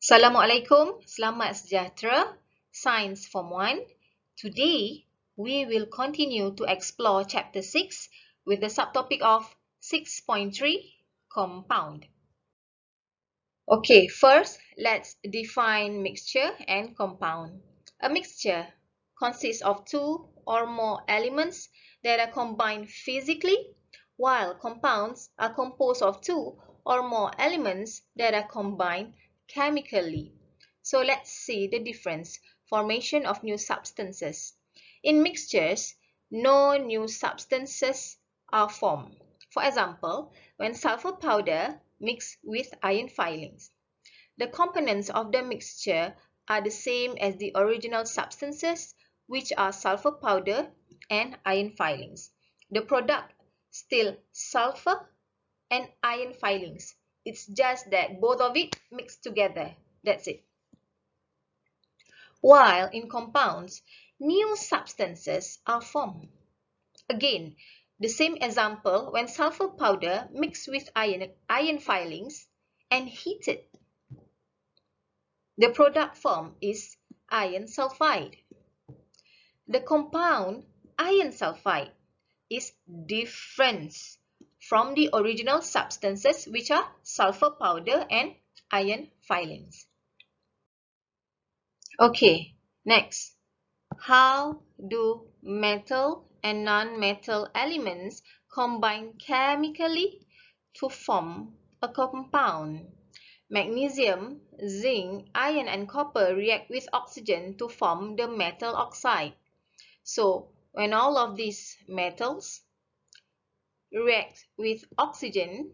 Assalamualaikum, selamat sejahtera, Science Form 1. Today, we will continue to explore Chapter 6 with the subtopic of 6.3, Compound. Okay, first, let's define mixture and compound. A mixture consists of two or more elements that are combined physically, while compounds are composed of two or more elements that are combined chemically. So let's see the difference. Formation of new substances. In mixtures, no new substances are formed. For example, when sulfur powder mixed with iron filings, the components of the mixture are the same as the original substances, which are sulfur powder and iron filings. The product still sulfur and iron filings. It's just that both of it mixed together. That's it. While in compounds, new substances are formed. Again, the same example when sulfur powder mixed with iron filings and heated. The product form is iron sulfide. The compound iron sulfide is different from the original substances, which are sulfur powder and iron filings. Okay, next. How do metal and non-metal elements combine chemically to form a compound? Magnesium, zinc, iron and copper react with oxygen to form the metal oxide. So, when all of these metals react with oxygen,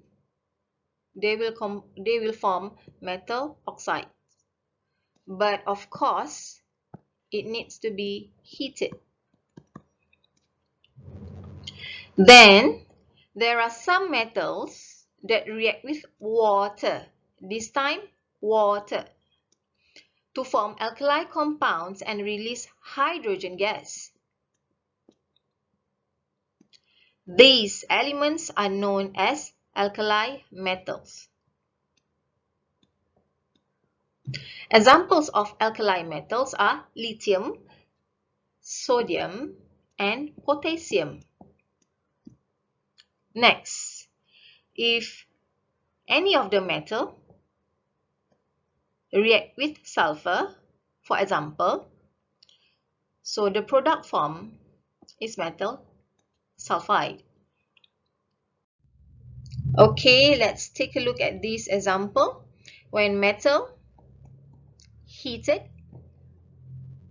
they will form metal oxide. But of course, it needs to be heated. Then, there are some metals that react with water. This time, water, to form alkali compounds and release hydrogen gas. These elements are known as alkali metals. Examples of alkali metals are lithium, sodium, and potassium. Next, if any of the metal react with sulfur, for example, so the product form is metal sulfide. Okay, let's take a look at this example. When metal heated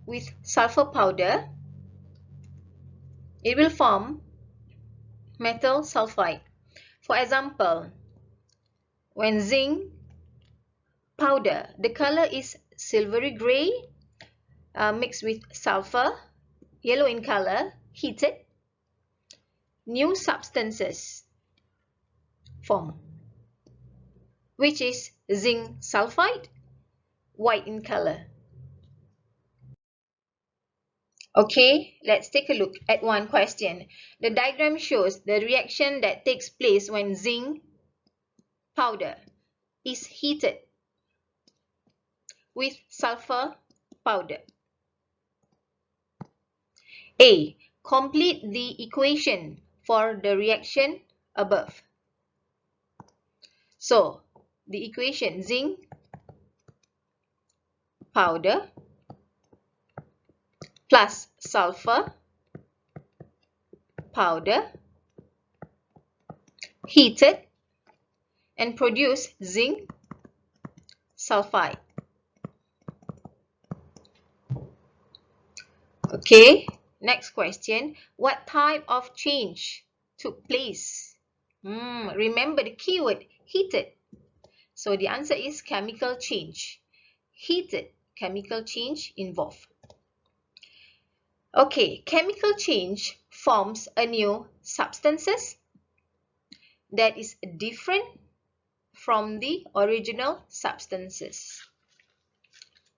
with sulfur powder, it will form metal sulfide. For example, when zinc powder, the color is silvery gray, mixed with sulfur, yellow in color, heated, new substances form, which is zinc sulfide, white in color. Okay, let's take a look at one question. The diagram shows the reaction that takes place when zinc powder is heated with sulfur powder. A. Complete the equation for the reaction above. So, the equation zinc powder plus sulfur powder heated and produce zinc sulfide. Okay, next question. What type of change took place? Remember the keyword heated. So the answer is chemical change. Heated, chemical change involved. Okay, chemical change forms a new substances that is different from the original substances.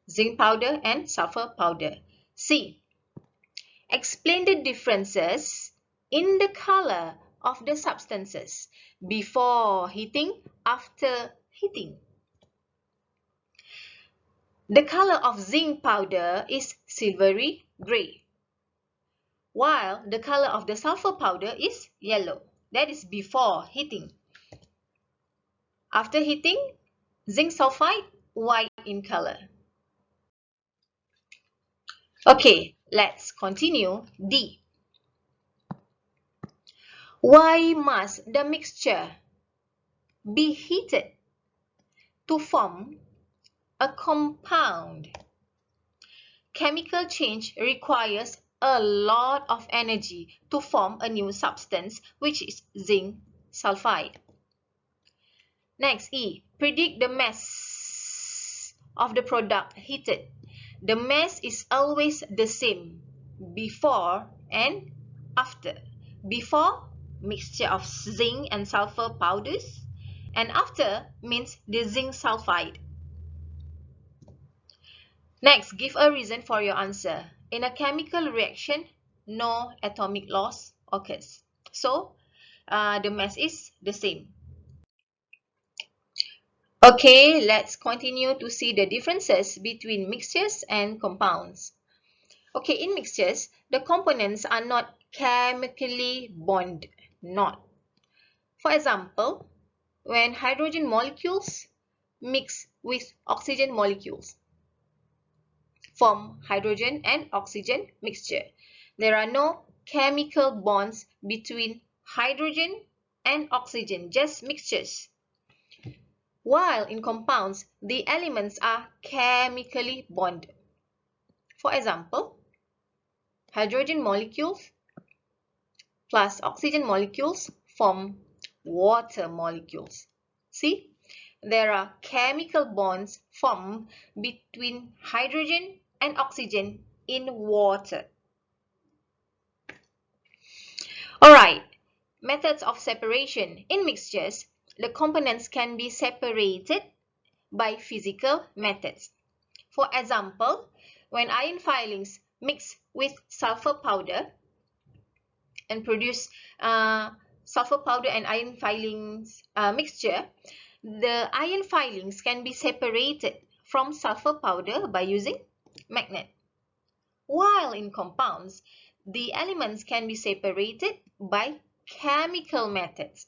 Zinc powder and sulfur powder. C. Explain the differences in the color of the substances before heating, after heating. The color of zinc powder is silvery gray, while the color of the sulfur powder is yellow. That is before heating. After heating, zinc sulfide, white in color. Okay, let's continue. D. Why must the mixture be heated to form a compound? Chemical change requires a lot of energy to form a new substance, which is zinc sulfide. Next, E. Predict the mass of the product heated. The mass is always the same before and after. Before, mixture of zinc and sulfur powders, and after means the zinc sulfide. Next, give a reason for your answer. In a chemical reaction, no atomic loss occurs. So, the mass is the same. Okay, let's continue to see the differences between mixtures and compounds. Okay, in mixtures, the components are not chemically bonded. Not. For example, when hydrogen molecules mix with oxygen molecules, form hydrogen and oxygen mixture. There are no chemical bonds between hydrogen and oxygen, just mixtures. While in compounds, the elements are chemically bonded. For example, hydrogen molecules plus oxygen molecules form water molecules. See, there are chemical bonds formed between hydrogen and oxygen in water. Alright, methods of separation. In mixtures, the components can be separated by physical methods. For example, when iron filings mix with sulfur powder and produce sulfur powder and iron filings mixture, the iron filings can be separated from sulfur powder by using magnet. While in compounds, the elements can be separated by chemical methods.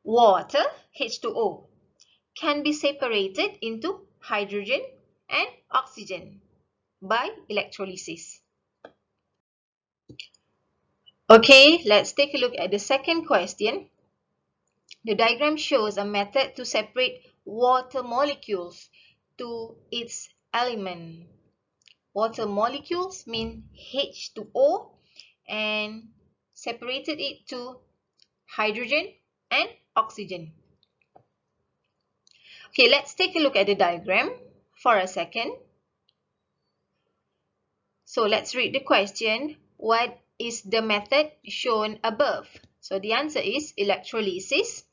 Water, H2O, can be separated into hydrogen and oxygen by electrolysis. Okay, let's take a look at the second question. The diagram shows a method to separate water molecules to its element. Water molecules mean H2O and separated it to hydrogen and oxygen. Okay, let's take a look at the diagram for a second. So let's read the question. What is the method shown above? So the answer is electrolysis.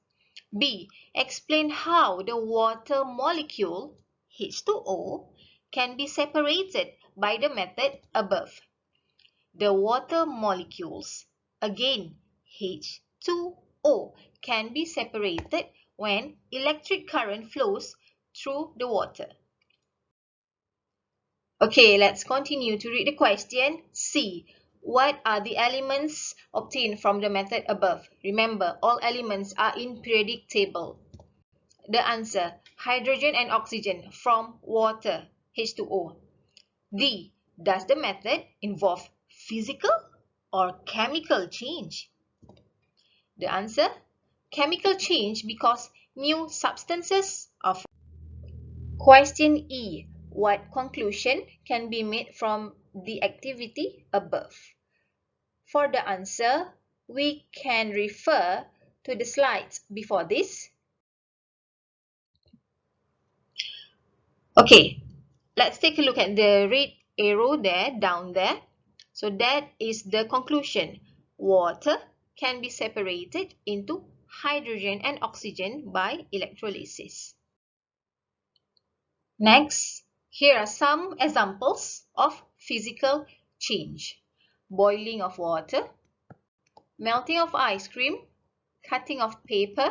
B. Explain how the water molecule H2O can be separated by the method above. The water molecules, again H2O, can be separated when electric current flows through the water. Okay, let's continue to read the question. C. What are the elements obtained from the method above? Remember, all elements are in periodic table. The answer, hydrogen and oxygen from water, H2O. D. Does the method involve physical or chemical change? The answer, chemical change because new substances are formed. Question E. What conclusion can be made from the activity above? For the answer, we can refer to the slides before this. Okay, let's take a look at the red arrow there, down there. So that is the conclusion. Water can be separated into hydrogen and oxygen by electrolysis. Next, here are some examples of physical change. Boiling of water, melting of ice cream, cutting of paper,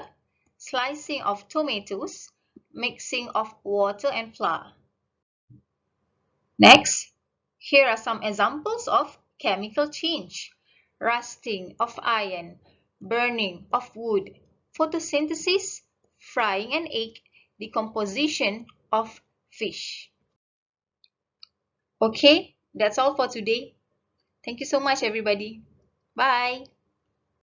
slicing of tomatoes, mixing of water and flour. Next, here are some examples of chemical change: rusting of iron, burning of wood, photosynthesis, frying an egg, decomposition of fish. Okay, that's all for today. Thank you so much, everybody. Bye.